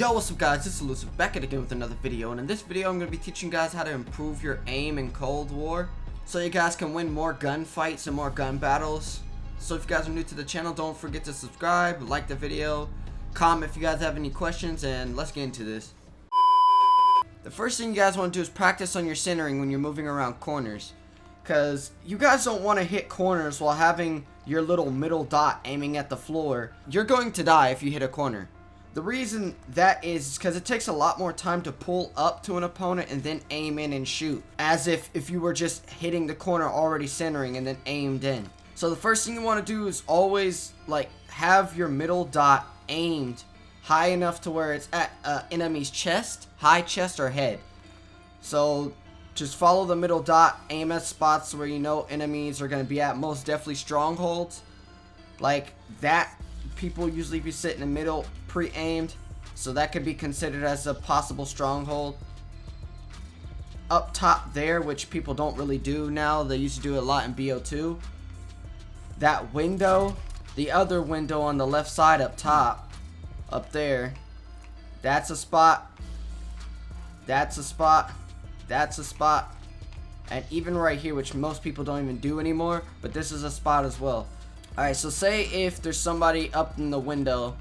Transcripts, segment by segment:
Yo, what's up guys, it's Elusiive back at again with another video, and in this video I'm going to be teaching you guys how to improve your aim in Cold War so you guys can win more gunfights and more gun battles. So if you guys are new to the channel, don't forget to subscribe, like the video, comment if you guys have any questions, and let's get into this. The first thing you guys want to do is practice on your centering when you're moving around corners, because you guys don't want to hit corners while having your little middle dot aiming at the floor. You're going to die if you hit a corner. The reason that is because it takes a lot more time to pull up to an opponent and then aim in and shoot, as if you were just hitting the corner already centering and then aimed in. So the first thing you want to do is always have your middle dot aimed high enough to where it's at enemy's chest, high chest or head. So just follow the middle dot, aim at spots where you know enemies are going to be at, most definitely strongholds. Like that, people usually be sitting in the middle pre-aimed, so that could be considered as a possible stronghold. Up top there, which people don't really do now, they used to do it a lot in BO2. That window, the other window on the left side up top, up there, that's a spot, that's a spot, that's a spot, and even right here, which most people don't even do anymore, but this is a spot as well. Alright, so say if there's somebody up in the window,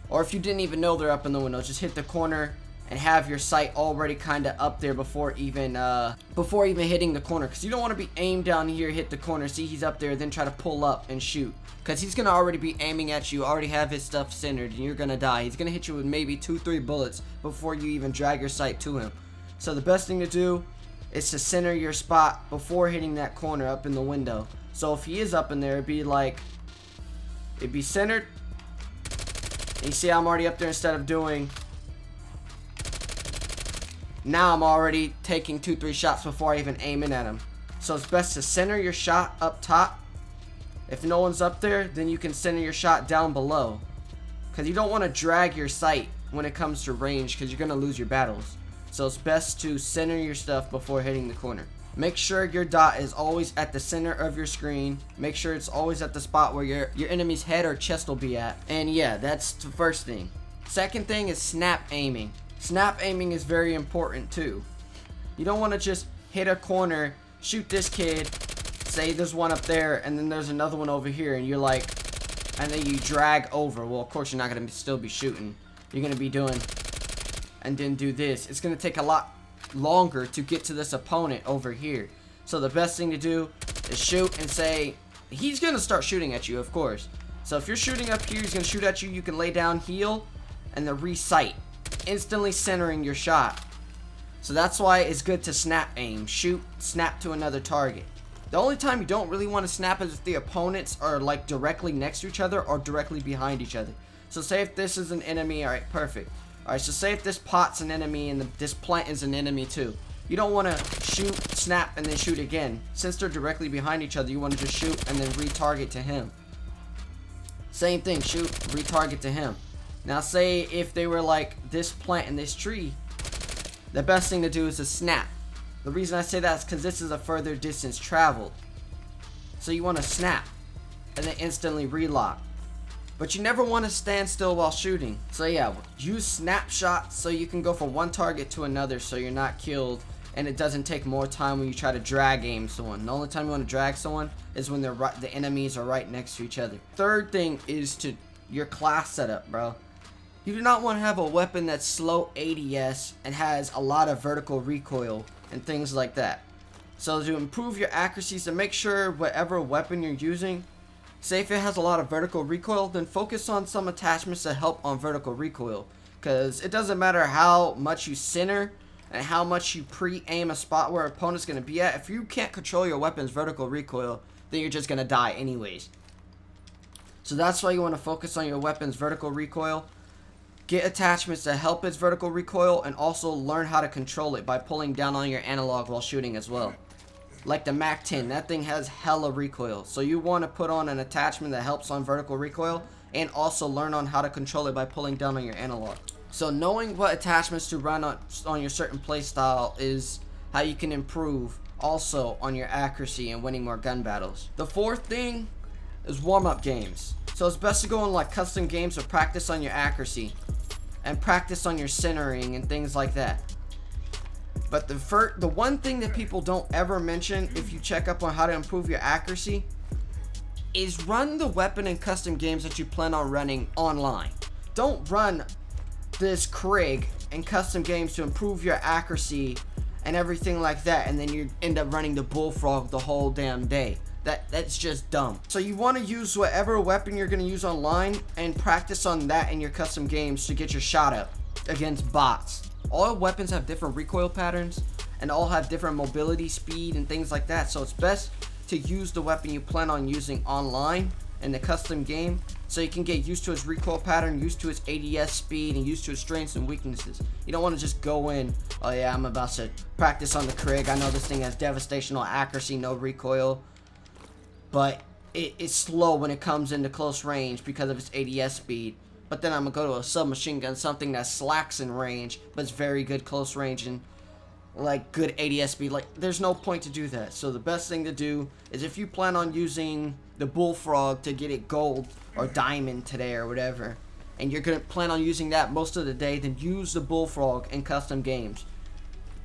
or if you didn't even know they're up in the window, just hit the corner and have your sight already kind of up there before even hitting the corner, because you don't want to be aimed down here, hit the corner, see he's up there, then try to pull up and shoot, because he's gonna already be aiming at you, already have his stuff centered, and you're gonna die. He's gonna hit you with maybe 2-3 bullets before you even drag your sight to him. So the best thing to do is to center your spot before hitting that corner up in the window. So if he is up in there, it'd be centered. And you see I'm already up there instead of doing. Now I'm already taking 2-3 shots before I even aim in at him. So it's best to center your shot up top. If no one's up there, then you can center your shot down below, because you don't want to drag your sight when it comes to range, because you're going to lose your battles. So it's best to center your stuff before hitting the corner. Make sure your dot is always at the center of your screen. Make sure it's always at the spot where your enemy's head or chest will be at. And yeah, that's the first thing. Second thing is snap aiming. Snap aiming is very important too. You don't want to just hit a corner, shoot this kid, say there's one up there, and then there's another one over here, and you're like, and then you drag over. Well, of course you're not going to still be shooting. You're going to be doing, and then do this. It's going to take a lot longer to get to this opponent over here. So the best thing to do is shoot and say, he's gonna start shooting at you, of course. So if you're shooting up here, he's gonna shoot at you. You can lay down, heal, and then re-sight, instantly centering your shot. So that's why it's good to snap aim. Shoot, snap to another target. The only time you don't really want to snap is if the opponents are like directly next to each other or directly behind each other. So say if this is an enemy, alright, perfect. Alright, so say if this pot's an enemy and this plant is an enemy too. You don't want to shoot, snap, and then shoot again. Since they're directly behind each other, you want to just shoot and then retarget to him. Same thing, shoot, retarget to him. Now say if they were like this plant and this tree, the best thing to do is to snap. The reason I say that is because this is a further distance traveled. So you want to snap and then instantly relock. But you never want to stand still while shooting. So yeah, use snapshots so you can go from one target to another so you're not killed, and it doesn't take more time when you try to drag aim someone. The only time you want to drag someone is when the enemies are right next to each other. Third thing is to your class setup, bro. You do not want to have a weapon that's slow ADS and has a lot of vertical recoil and things like that. So to improve your accuracies, to make sure whatever weapon you're using, say if it has a lot of vertical recoil, then focus on some attachments that help on vertical recoil. Because it doesn't matter how much you center and how much you pre-aim a spot where an opponent's going to be at. If you can't control your weapon's vertical recoil, then you're just going to die anyways. So that's why you want to focus on your weapon's vertical recoil. Get attachments that help its vertical recoil, and also learn how to control it by pulling down on your analog while shooting as well. Like the MAC-10, that thing has hella recoil. So you want to put on an attachment that helps on vertical recoil, and also learn on how to control it by pulling down on your analog. So knowing what attachments to run on your certain playstyle is how you can improve also on your accuracy and winning more gun battles. The fourth thing is warm-up games. So it's best to go in like custom games to practice on your accuracy. and practice on your centering and things like that. But the one thing that people don't ever mention if you check up on how to improve your accuracy is run the weapon and custom games that you plan on running online. Don't run this Krig and custom games to improve your accuracy and everything like that, and then you end up running the Bullfrog the whole damn day. That's just dumb. So you want to use whatever weapon you're going to use online and practice on that in your custom games to get your shot up against bots. All weapons have different recoil patterns and all have different mobility speed and things like that, so it's best to use the weapon you plan on using online in the custom game so you can get used to its recoil pattern, used to its ADS speed, and used to its strengths and weaknesses. You don't want to just go in, oh yeah, I'm about to practice on the Krig, I know this thing has devastational accuracy, no recoil, but it's slow when it comes into close range because of its ADS speed. But then I'm going to go to a submachine gun, something that slacks in range, but it's very good close range and like good ADS speed. Like, there's no point to do that. So the best thing to do is if you plan on using the Bullfrog to get it gold or diamond today or whatever, and you're going to plan on using that most of the day, then use the Bullfrog in custom games.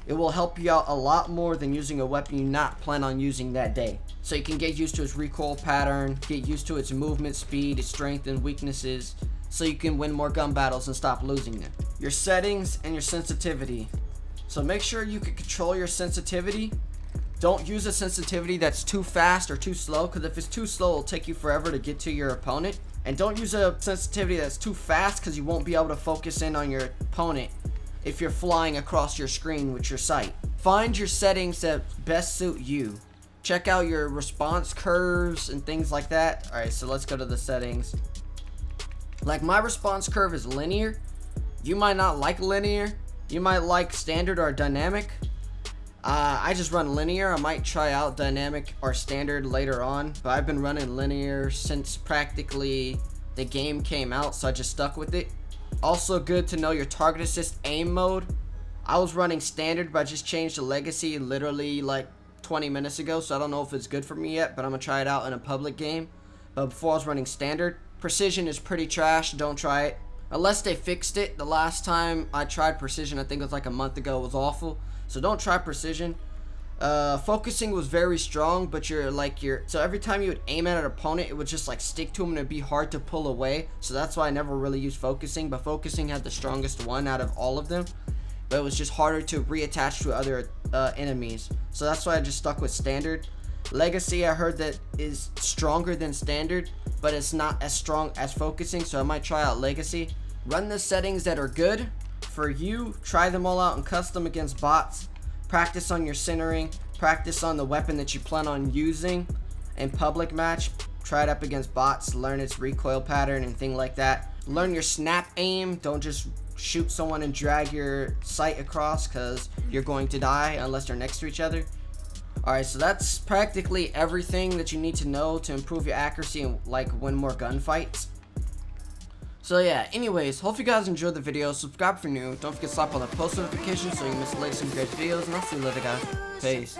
It will help you out a lot more than using a weapon you not plan on using that day. So you can get used to its recoil pattern, get used to its movement speed, its strength and weaknesses, so you can win more gun battles and stop losing them. Your settings and your sensitivity. So make sure you can control your sensitivity. Don't use a sensitivity that's too fast or too slow, because if it's too slow, it'll take you forever to get to your opponent. And don't use a sensitivity that's too fast, because you won't be able to focus in on your opponent if you're flying across your screen with your sight. Find your settings that best suit you. Check out your response curves and things like that. Alright, so let's go to the settings. Like, my response curve is linear. You might not like linear. You might like standard or dynamic. I just run linear. I might try out dynamic or standard later on, but I've been running linear since practically the game came out, so I just stuck with it. Also good to know your target assist aim mode. I was running standard, but I just changed to legacy literally like 20 minutes ago, so I don't know if it's good for me yet, but I'm gonna try it out in a public game. But before I was running standard. Precision is pretty trash. Don't try it unless they fixed it. The last time I tried precision, I think it was like a month ago, it was awful, so don't try precision. Focusing was very strong, but so every time you would aim at an opponent, it would just like stick to him and it'd be hard to pull away, so that's why I never really used focusing. But focusing had the strongest one out of all of them, but it was just harder to reattach to other enemies, so that's why I just stuck with standard. Legacy, I heard that is stronger than standard, but it's not as strong as focusing, so I might try out legacy. Run the settings that are good for you, try them all out in custom against bots, practice on your centering, practice on the weapon that you plan on using in public match, try it up against bots, learn its recoil pattern and thing like that. Learn your snap aim. Don't just shoot someone and drag your sight across, because you're going to die unless they're next to each other. Alright, so that's practically everything that you need to know to improve your accuracy and like win more gunfights. So yeah, anyways, hope you guys enjoyed the video. Subscribe for new. Don't forget to slap on the post notifications so you miss the latest and greatest videos, and I'll see you later, guys. Peace.